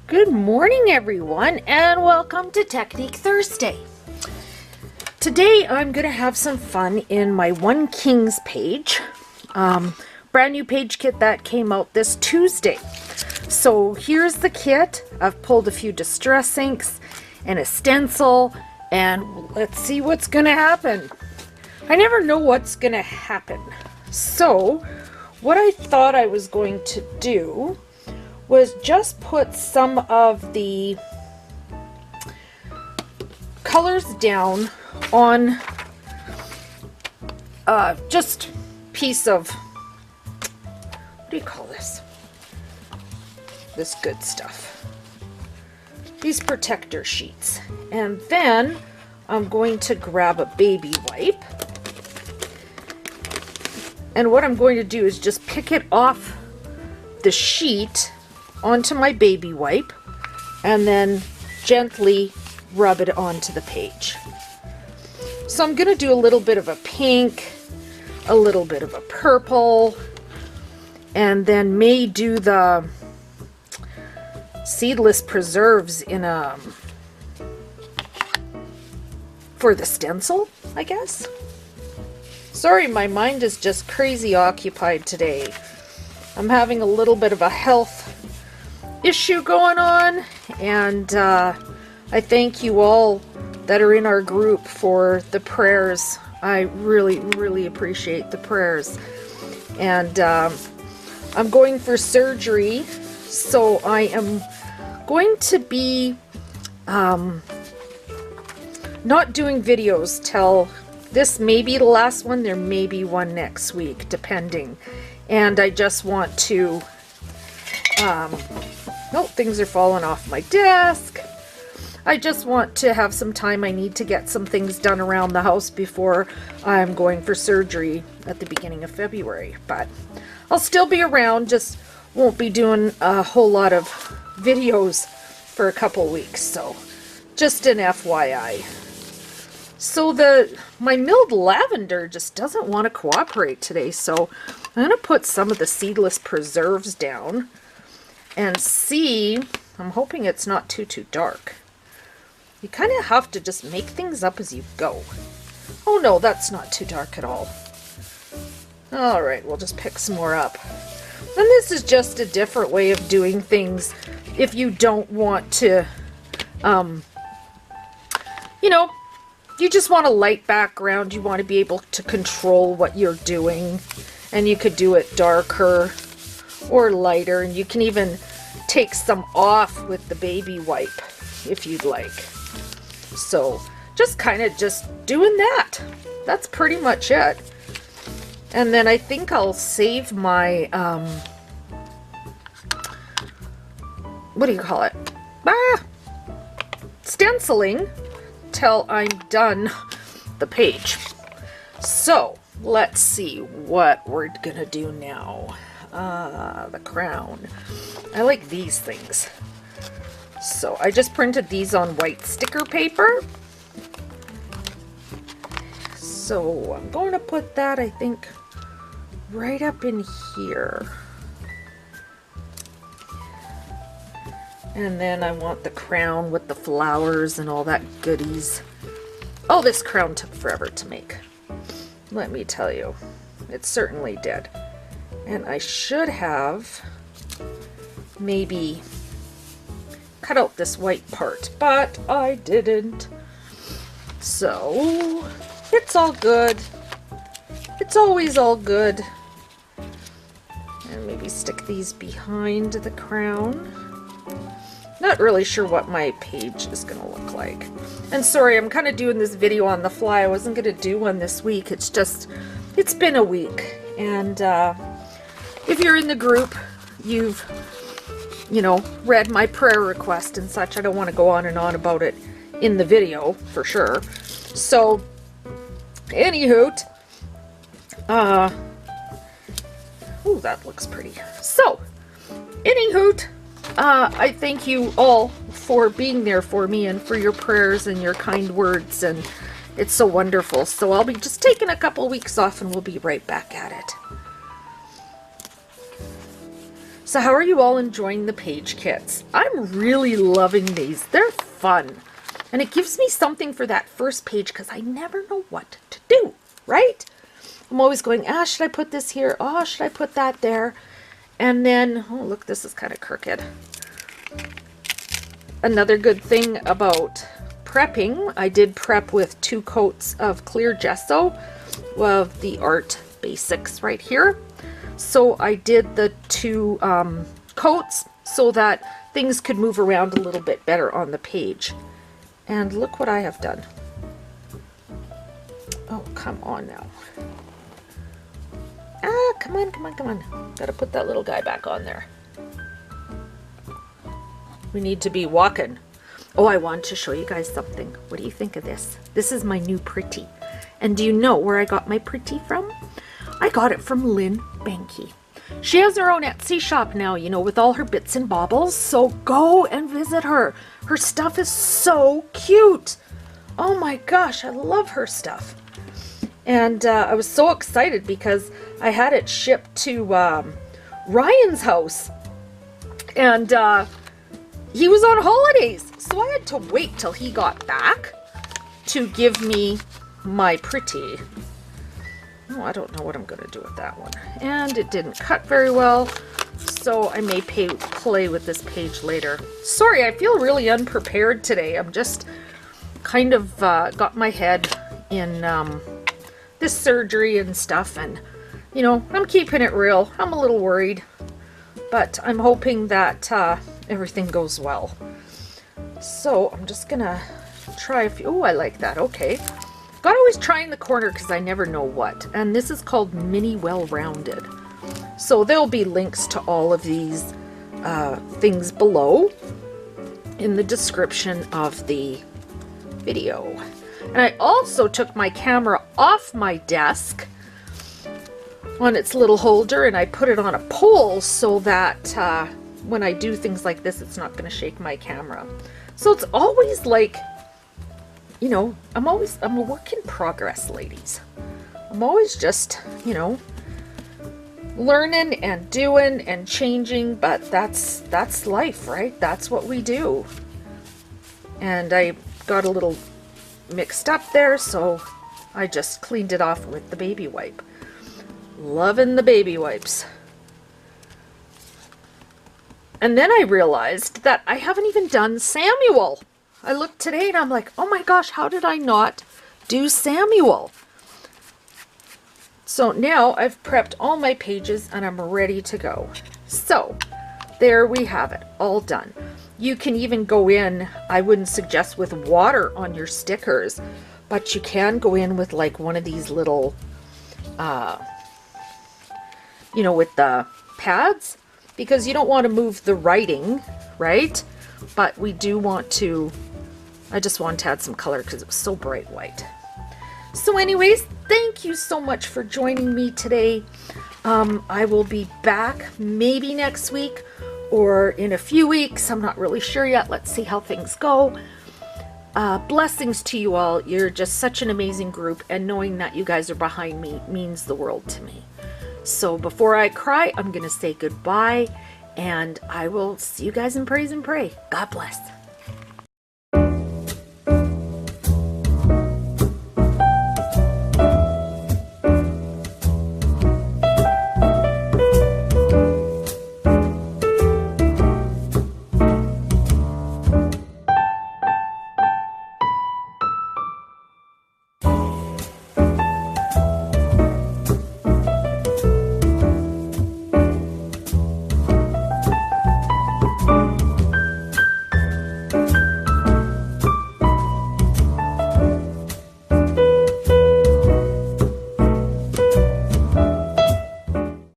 Good morning, everyone, and welcome to Technique Thursday. Today, I'm going to have some fun in my One Kings page. Brand new page kit that came out this Tuesday. So here's the kit. I've pulled a few distress inks and a stencil, and let's see what's going to happen. I never know what's going to happen. So what I thought I was going to do was just put some of the colors down on just piece of, what do you call this? This good stuff. These protector sheets. And then I'm going to grab a baby wipe. And what I'm going to do is just pick it off the sheet onto my baby wipe and then gently rub it onto the page. So I'm going to do a little bit of a pink, a little bit of a purple, and then may do the seedless preserves in for the stencil, I guess. Sorry, my mind is just crazy occupied today. I'm having a little bit of a health issue going on, and I thank you all that are in our group for the prayers. I really appreciate the prayers. And I'm going for surgery, so I am going to be not doing videos till this may be the last one. There may be one next week, depending. And I just want to no, things are falling off my desk. I just want to have some time. I need to get some things done around the house before I'm going for surgery at the beginning of February. But I'll still be around, just won't be doing a whole lot of videos for a couple weeks. So just an FYI. So my milled lavender just doesn't want to cooperate today. So I'm going to put some of the seedless preserves down and see. I'm hoping it's not too dark. You kind of have to just make things up as you go. Oh no, that's not too dark at all. Alright, we'll just pick some more up. And this is just a different way of doing things if you don't want to, you know, you just want a light background. You want to be able to control what you're doing. And you could do it darker or lighter, and you can even take some off with the baby wipe if you'd like. So just kind of just doing that. That's pretty much it. And then I think I'll save my what do you call it, stenciling till I'm done the page. So let's see what we're gonna do now. The crown. I like these things. So I just printed these on white sticker paper. So I'm going to put that, I think, right up in here. And then I want the crown with the flowers and all that goodies. Oh, this crown took forever to make. Let me tell you. It certainly did. And I should have maybe cut out this white part, but I didn't. So it's all good. It's always all good. And maybe stick these behind the crown. Not really sure what my page is going to look like. And sorry, I'm kind of doing this video on the fly. I wasn't going to do one this week. It's just, it's been a week. And if you're in the group, you've, you know, read my prayer request and such. I don't want to go on and on about it in the video, for sure. So, anywho, ooh, that looks pretty. So, anywho, I thank you all for being there for me and for your prayers and your kind words, and it's so wonderful. So I'll be just taking a couple weeks off and we'll be right back at it. So how are you all enjoying the page kits? I'm really loving these. They're fun. And it gives me something for that first page because I never know what to do, right? I'm always going, should I put this here? Oh, should I put that there? And then, oh, look, this is kind of crooked. Another good thing about prepping, I did prep with 2 coats of clear gesso of the Art Basics right here. So I did the 2 coats so that things could move around a little bit better on the page. And look what I have done. Oh, come on now. Come on, come on, come on. Gotta put that little guy back on there. We need to be walking. Oh, I want to show you guys something. What do you think of this? This is my new pretty. And do you know where I got my pretty from? I got it from Lynn. She has her own Etsy shop now, you know, with all her bits and baubles. So go and visit her. Her stuff is so cute. Oh my gosh, I love her stuff. And I was so excited because I had it shipped to Ryan's house. And he was on holidays. So I had to wait till he got back to give me my pretty. Oh, I don't know what I'm going to do with that one. And it didn't cut very well. So I may play with this page later. Sorry, I feel really unprepared today. I'm just kind of got my head in this surgery and stuff, and you know, I'm keeping it real. I'm a little worried, but I'm hoping that everything goes well. So I'm just gonna try a few. Oh, I like that. Okay, got always trying the corner because I never know what. And this is called Mini Well Rounded. So there'll be links to all of these things below in the description of the video. And I also took my camera off my desk on its little holder and I put it on a pole so that when I do things like this, it's not going to shake my camera. So it's always like, you know, I'm a work in progress, ladies. I'm always just, you know, learning and doing and changing, but that's life, right? That's what we do. And I got a little mixed up there, so I just cleaned it off with the baby wipe. Loving the baby wipes. And then I realized that I haven't even done Samuel. I looked today and I'm like, oh my gosh, how did I not do Samuel? So now I've prepped all my pages and I'm ready to go. So there we have it, all done. You can even go in, I wouldn't suggest with water on your stickers, but you can go in with like one of these little, you know, with the pads, because you don't want to move the writing, right? But we do want to, I just wanted to add some color because it was so bright white. So anyways, thank you so much for joining me today. I will be back maybe next week or in a few weeks. I'm not really sure yet. Let's see how things go. Blessings to you all. You're just such an amazing group, and knowing that you guys are behind me means the world to me. So before I cry, I'm going to say goodbye, and I will see you guys in Praise and Pray. God bless.